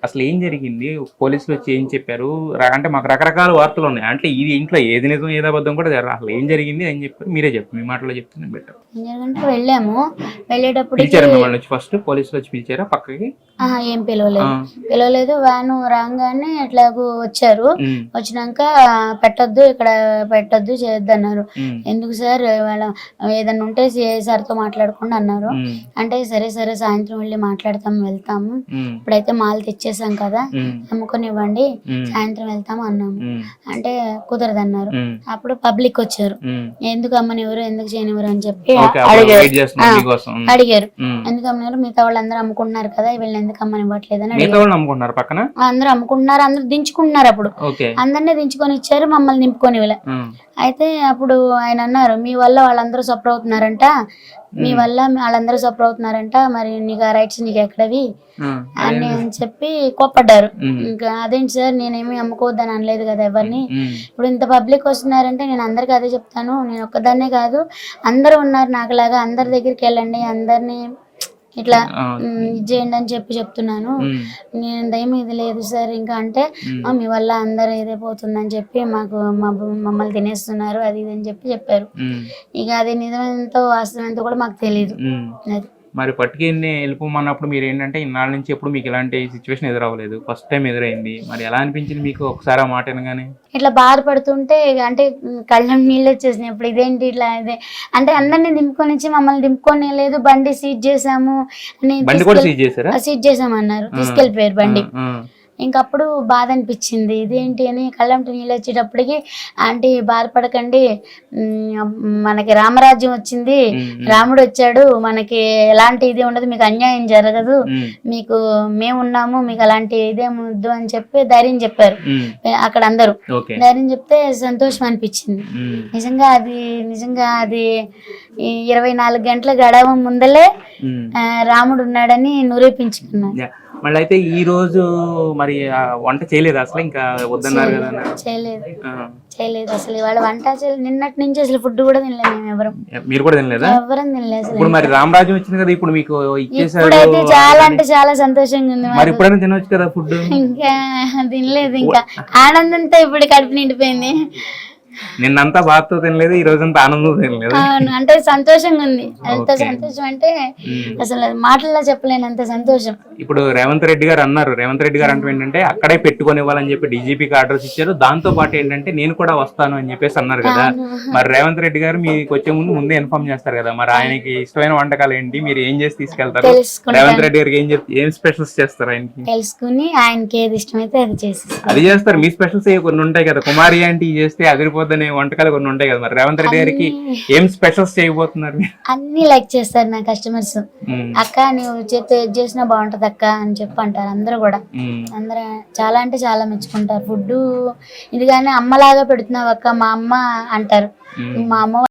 అసలు ఏం జరిగింది? పోలీసులు వచ్చి ఏం చెప్పారు? అంటే మాకు రకరకాల వార్తలు ఉన్నాయి. అంటే ఇది ఇంట్లో ఏది నిజం ఏది అబద్ధం కూడా అసలు ఏం జరిగింది అని చెప్పారు. మీరే చెప్పండి, మీ మాటలో చెప్తే నేను బెటర్. ఎందుకంటే వెళ్ళాము, వెళ్ళేటప్పుడు పిలిచారు మిమ్మల్ని వచ్చి ఫస్ట్ పోలీసులు వచ్చి పిలిచారా పక్కకి? ఏం పిలవలేదు. వ్యాను రాగానే ఎట్లాగూ వచ్చారు. వచ్చినాక పెట్టొద్దు, ఇక్కడ పెట్టొద్దు, చేయొద్దు అన్నారు. ఎందుకు సార్, వాళ్ళ ఏదన్నా ఉంటే సిఐ సార్తో మాట్లాడకుండా అన్నారు. అంటే సరే సరే సాయంత్రం వెళ్ళి మాట్లాడతాము, వెళ్తాము, ఇప్పుడైతే మాల్ తెచ్చేసాం కదా, అమ్ముకొని ఇవ్వండి, సాయంత్రం వెళ్తాము అన్నాము. అంటే కుదరదన్నారు. అప్పుడు పబ్లిక్ వచ్చారు, ఎందుకు అమ్మనివ్వరు, ఎందుకు చేయనివ్వరు అని చెప్పి అడిగారు. ఎందుకు అమ్మనివ్వరు, మిగతా వాళ్ళందరూ అమ్ముకుంటున్నారు కదా, వీళ్ళని ఎందుకు అమ్మనివ్వట్లేదు అని అడిగారు. పక్కన అందరూ అమ్ముకుంటున్నారు, అందరూ దించుకుంటున్నారు. అప్పుడు అందరినీ దించుకొని ఇచ్చారు, మమ్మల్ని నింపుకొని ఇలా. అయితే అప్పుడు ఆయన అన్నారు, మీ వల్ల వాళ్ళందరూ సఫర్ అవుతున్నారంట, మీ వల్ల వాళ్ళందరూ సఫర్ అవుతున్నారంట, మరి నీకు ఆ రైట్స్ నీకు ఎక్కడవి అని చెప్పి కోప్పడ్డారు. ఇంకా అదేంటి సార్, నేనేమి అమ్ముకోవద్దని అనలేదు కదా ఎవరిని, ఇప్పుడు ఇంత పబ్లిక్ వస్తున్నారంటే నేను అందరికి అదే చెప్తాను, నేను ఒక్కదాన్నే కాదు, అందరూ ఉన్నారు నాకులాగా, అందరి దగ్గరికి వెళ్ళండి, అందరినీ ఇట్లా ఇది చేయండి అని చెప్పి చెప్తున్నాను, నేను ఏమి ఇది లేదు సార్ ఇంకా. అంటే మీ వల్ల అందరూ ఇదైపోతుందని చెప్పి మాకు మమ్మల్ని తినేస్తున్నారు, అది ఇది అని చెప్పారు. ఇక అది నిజమెంతో వాస్తవంతో కూడా మాకు తెలియదు. అది మరి పట్టుకెళ్ళి వెళ్ళిపోమన్నప్పుడు మీరు ఏంటంటే ఇన్నాళ్ళ నుంచి ఎప్పుడు మీకు ఇలాంటి సిచ్యువేషన్ ఎదురవ్వలేదు, ఫస్ట్ టైం ఎదురైంది. మరి ఎలా అనిపించింది మీకు ఒకసారి ఆ మాట వినగానే? ఇట్లా బాధపడుతుంటే అంటే కళ్ళం నీళ్ళు వచ్చేసినాయి. ఇప్పుడు ఇదేంటి ఇట్లా, ఇదే అంటే అందరినీ దింపుకొని ఇచ్చి మమ్మల్ని దింపుకొని లేదు, బండి సీజ్ చేసాము అని, సీజ్ చేసామన్నారు, తీసుకెళ్ళిపోయారు బండి. ఇంకప్పుడు బాధ అనిపించింది, ఇదేంటి అని. కళ్ళంటి నీళ్ళు వచ్చేటప్పటికి ఆంటీ బాధపడకండి, మనకి రామరాజ్యం వచ్చింది, రాముడు వచ్చాడు, మనకి ఎలాంటి ఇది ఉండదు, మీకు అన్యాయం జరగదు, మీకు మేమున్నాము, మీకు అలాంటి ఇదేం వద్దు అని చెప్పి ధైర్యం చెప్పారు. అక్కడ అందరూ ధైర్యం చెప్తే సంతోషం అనిపించింది. నిజంగా అది 24 గంటల గడవ ముందలే రాముడు ఉన్నాడని నిరూపించుకున్నాను. మళ్ళీ అయితే ఈ రోజు మరి వంట చేయలేదు అసలు, ఇంకా వద్దన్నారు కదా? చేయలేదు అసలు, ఇవాళ వంట నిన్నటి నుంచి అసలు ఫుడ్ కూడా తినలేదు మేము ఎవరం. మీరు కూడా తినలేదా? ఎవరం తినలేదు. ఇప్పుడు మరి రామరాజ్యం వచ్చింది కదా, ఇప్పుడు మీకు ఇచ్చేసారు, ఇప్పుడైతే చాలా అంటే చాలా సంతోషంగా ఉంది. మరి ఇప్పుడైనా తినవచ్చు కదా ఫుడ్? ఇంకా తినలేదు, ఇంకా ఆనందంతో ఇప్పుడు కడుపు నిండిపోయింది. నిన్నంతా బాధతో తినలేదు, ఈ రోజంతా ఆనందంతో తినలేదు. అంటే సంతోషంగా ఉంది, ఎంత సంతోషం అంటే అసలు మాటల్లో చెప్పలేనంత సంతోషం. ఇప్పుడు రేవంత్ రెడ్డి గారు అన్నారు, రేవంత్ రెడ్డి గారు అంటే ఏంటంటే అక్కడే పెట్టుకొని ఇవ్వాలని చెప్పి డీజీపీకి ఆర్డర్స్ ఇచ్చారు. దాంతో పాటు ఏంటంటే నేను కూడా వస్తాను అని చెప్పేసి అన్నారు కదా. మరి రేవంత్ రెడ్డి గారు మీకు వచ్చే ముందే ఇన్ఫార్మ్ చేస్తారు కదా, మరి ఆయనకి ఇష్టమైన వంటకాలు ఏంటి, మీరు ఏం చేసి తీసుకెళ్తారు? రేవంత్ రెడ్డి గారికి ఏం స్పెషల్స్ చేస్తారు ఆయనకి తెలుసుకుని, ఆయనకి ఏది ఇష్టమైతే అది చేస్తారు. మీ స్పెషల్స్ కొన్ని ఉంటాయి కదా, కుమారి ఆంటీ చేస్తే అదిరిపోద్దని వంటకాలు కొన్ని ఉంటాయి కదా, మరి రేవంత్ రెడ్డి గారికి ఏం స్పెషల్స్ చేయబోతున్నారు? అన్ని లైక్ చేస్తారు నా కస్టమర్స్. అక్క నువ్వు చేసినా బాగుంటది అక్క అని చెప్పి అంటారు అందరూ కూడా. అందరూ చాలా అంటే చాలా మెచ్చుకుంటారు. ఫుడ్ ఇది కానీ అమ్మలాగా పెడుతున్నావు అక్క, మా అమ్మ అంటారు. మా అమ్మ